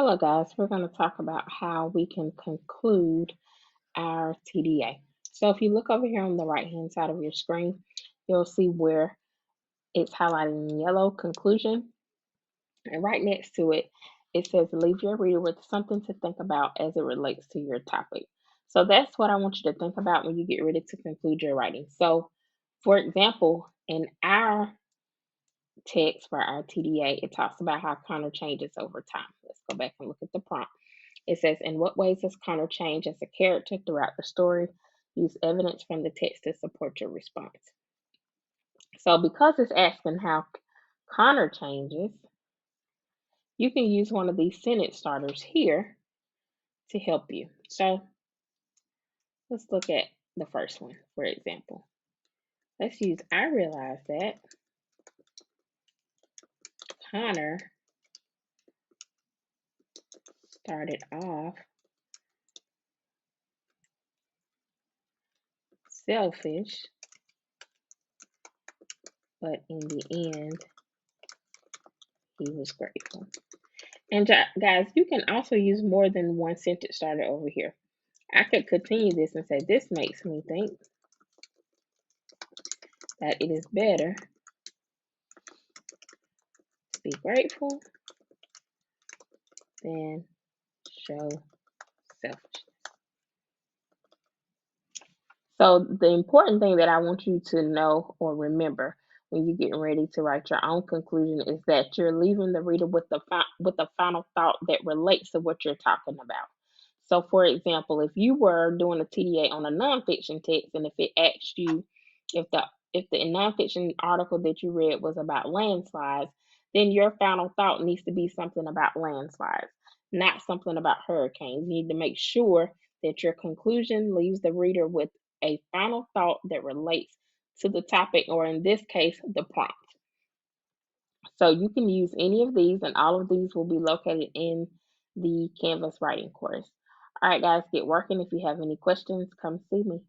Hello, guys. We're going to talk about how we can conclude our TDA. So, if you look over here on the right hand side of your screen, you'll see where it's highlighted in yellow conclusion. And right next to it, it says leave your reader with something to think about as it relates to your topic. So, that's what I want you to think about when you get ready to conclude your writing. So, for example, in our text for our TDA, it talks about how Connor changes over time. Let's go back and look at the prompt. It says, in what ways does Connor change as a character throughout the story? Use evidence from the text to support your response. So, because it's asking how Connor changes, you can use one of these sentence starters here to help you. So, let's look at the first one, for example. Let's use I realize that Connor started off selfish, but in the end, he was grateful. And guys, you can also use more than one sentence starter over here. I could continue this and say, this makes me think that it is better to be grateful than show selfishness. So the important thing that I want you to know or remember when you're getting ready to write your own conclusion is that you're leaving the reader with a final thought that relates to what you're talking about. So, for example, if you were doing a TDA on a nonfiction text, and if it asked you if the nonfiction article that you read was about landslides, then your final thought needs to be something about landslides, not something about hurricanes. You need to make sure that your conclusion leaves the reader with a final thought that relates to the topic, or in this case, the prompt. So you can use any of these, and all of these will be located in the Canvas writing course. All right, guys, get working. If you have any questions, come see me.